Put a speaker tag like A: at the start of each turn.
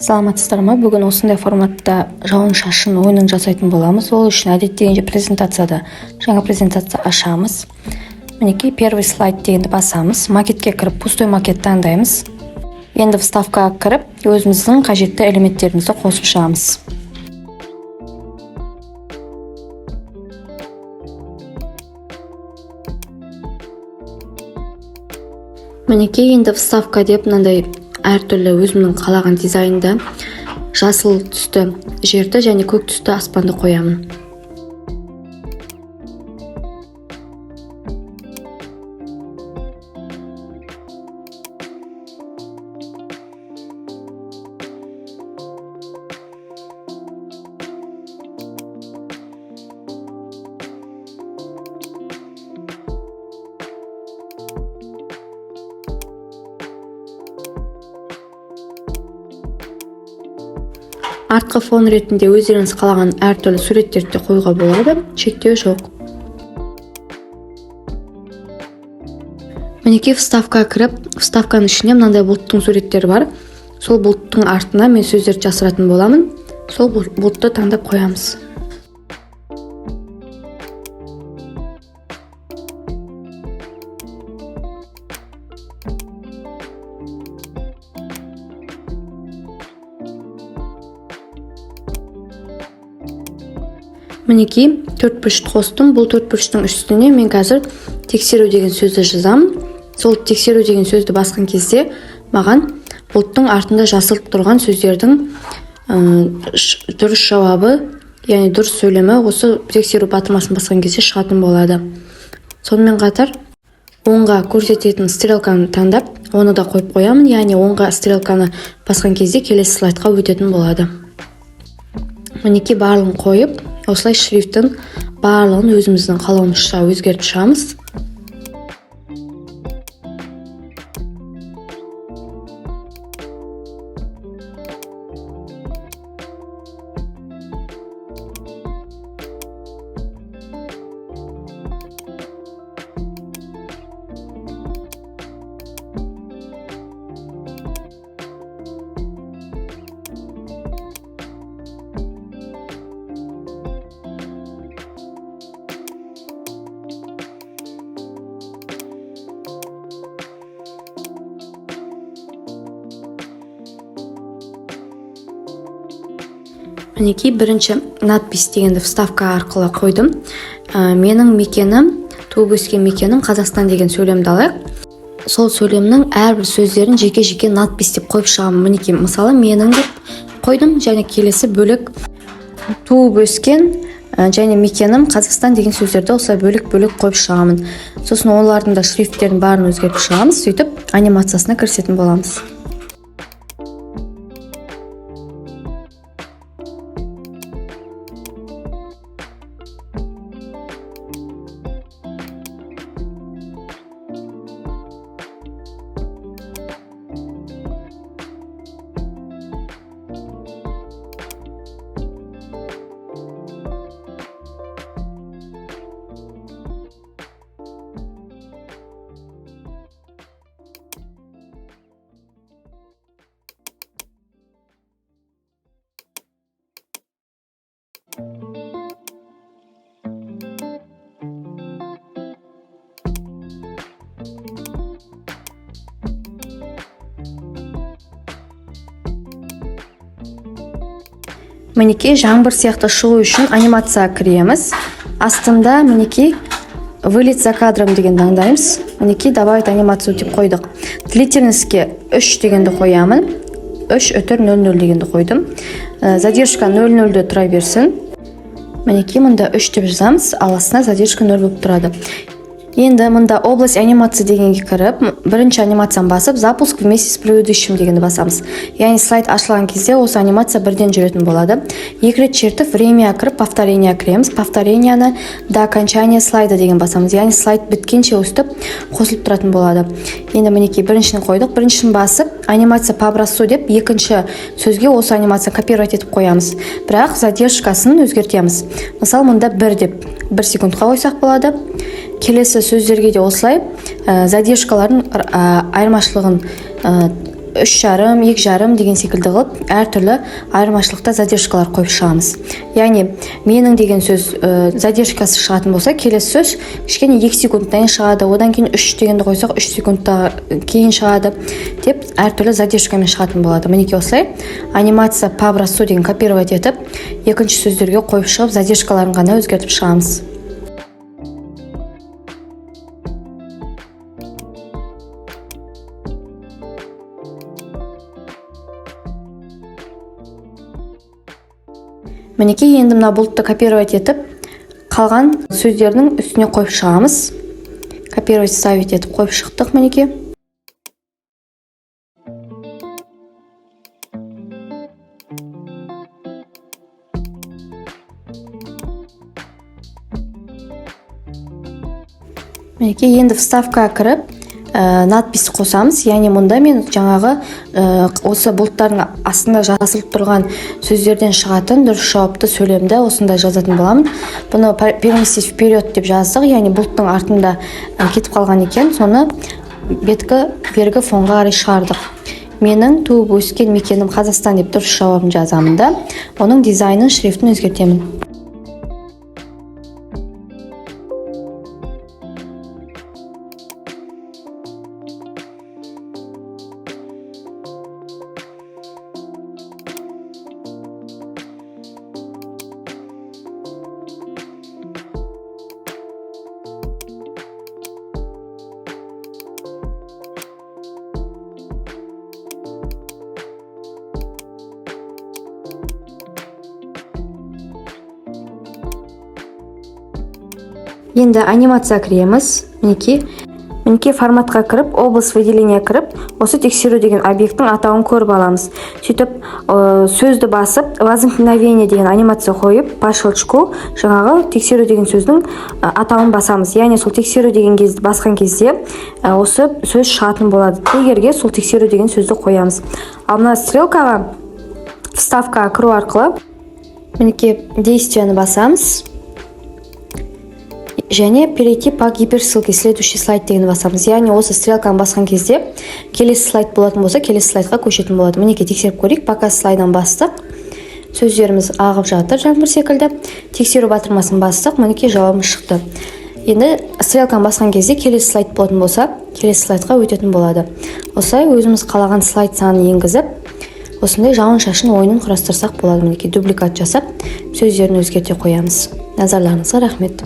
A: Саламатсыздар ма? Бүгін осындай форматта жауын шашын ойынын жасайтын боламыз. Ол үшін әдеттегенше презентацияда жаңа презентация ашамыз. Мінекей первый слайд дегенді басамыз. Макетке кіріп, пустой макет таңдаймыз. Енді вставкаға кіріп, өзіміздің қажетті элементтерімізді қосып шығамыз. Мінекей енді вставка деп мынандай әртүрлі өзімнің қалаған дизайнда жасыл түсті жерді және көк түсті аспанды қоямын. Артқы фон ретінде өздеріңіз қалаған әртүрлі суреттерді қоюға болады, шектеу жоқ. Мінекей вставкаға кіріп, вставканың ішінде мынандай бұлттың суреттері бар. Сол бұлттың артына мен сөздерді жасыратын боламын. Сол бұлтты таңдап қоямыз. Мінекей төрт бұрышты қостым. Бұл төрт бұрыштың үстіне мен қазір тексеру деген сөзді жазамын. Сол тексеру деген сөзді басқан кезде маған бұлттың артында жасыл тұрған сөздердің дұрыс жауабы, яғни дұрыс сөйлемі осы тексеру батырмасын басқан кезде шығатын болады. Сонымен қатар оңға көрсететін стрелканы таңдап, оны да қойып қоямын, яғни оңға стрелканы басқан кезде келесі слайдқа өтетін болады. Мінекей барлығын қойып, осылай шрифтің барлығын өзіміздің қалауымызша өзгертіп шығамыз. Мінекей бірінші надпись дегенді вставка арқылы қойдым. Менің мекенім, туып өскен мекенім Қазақстан деген сөйлемді алайық. Сол сөйлемнің әрбір сөздерін жеке-жеке надпись деп қойып шығамын. Мінекей мысалы менің деп қойдым, және келесі бөлек туып өскен және мекенім Қазақстан деген сөздерді осылай бөлек-бөлек қойып шығамын. Сосын олардың да шрифттерін барын өзгертіп шығамыз, сөйтіп анимациясына кірісетін боламыз. Мінекей жаңбыр сияқты шығу үшін анимацияға кіреміз. Астында мінекей вылет за кадром деген таңдаймыз. Мінекей добавить анимацию деп қойдық. Длительностьке 3 дегенді қоямын. 3,00 дегенді қойдым. Задержка 0,0-де тұра берсін. Мінекей мұнда 3 деп жазамыз, ал астына задержка 0 болып тұрады. Енді мұнда область анимация дегенге кіріп, бірінші анимацияны басып, запуск вместе с предыдущим дегенді басамыз. Яғни слайд ашылған кезде осы анимация бірден жүретін болады. Екі рет чертіп, время кіріп, повторение кіреміз. Повторенияны до окончания слайда деген басамыз. Яғни слайд біткенше өстіп, қосылып тұратын болады. Енді мінекей біріншіні қойдық. Біріншіні басып, анимация по образцу деп, екінші сөзге осы анимация копировать етіп қоямыз. Бірақ задержкасын өзгертеміз. Мысалы, мұнда 1 деп 1 секундқа қойсақ болады. Келесі сөздерге де осылай задержкалардың айырмашылығын 3,5, 2,5 деген секілді қылып әртүрлі айырмашылықта задержкалар қойып шығамыз. Яғни менің деген сөз задержкасы шығатын болса, келесі сөз кішкене 2 секундтан шығады, одан кейін 3 дегенді қойсақ 3 секундта кейін шығады деп әртүрлі задержкамен шығатын болады. Мінекей осылай анимация по образцу деген копировать етіп, екінші сөздерге қойып шығып, задержкаларын ғана өзгертіп шығамыз. Мінекей енді мына бұлтты копировать етіп, қалған сөздердің үстіне қойып шығамыз. Копировать ставить етіп қойып шықтық мінекей. Мінекей енді вставка кіріп, надпис қосамыз. Яғни мұнда мен жаңағы осы бұлттардың астында жазылып тұрған сөздерден шығатын дұрыс жауапты сөйлемді осында жазатын боламын. Бұны переместить вперед деп жаздық. Яғни бұлттың артында кетіп қалған екен, соны бергі фонға қарай шығардық. Менің туып өскен мекенім Қазақстан деп дұрыс жауабын жазамын да, оның дизайнын, шрифтін өзгертемін. Енді анимация кіреміз. Мінекей форматқа кіріп, область выделения кіріп, осы тексеру деген объекттің атауын көріп аламыз. Сөйтіп, сөзді басып, возникновение деген анимация қойып, по щелчку жаңағы тексеру деген сөздің атауын басамыз. Яғни сол тексеру деген кезді басқан кезде осы сөз шығатын болады. Егерге сол тексеру деген сөзді қоямыз. Ал мына стрелкаға вставкаға кіру арқылы мінекей действияны басамыз. Және перейти по гиперссылке следующий слайд дегенді басамыз. Яғни осы стрелканы басқан кезде келесі слайд болатын болса, келесі слайдқа көшетін болады. Мінекей тексеріп көрейік. Пока слайдан бастық. Сөздеріміз ағып жатыр жаңбыр секілді. Тексеру батырмасын бастық. Мінекей жауабымыз шықты. Енді стрелканы басқан кезде келесі слайд болатын болса, келесі слайдқа өтетін болады. Осылай өзіміз қалаған слайд санын енгізіп, осындай жауын-шашын ойынын құрастырсақ болады. Мінекей дубликат жасап, сөздерін өзгерте қоямыз. Назарларыңызға рахмет.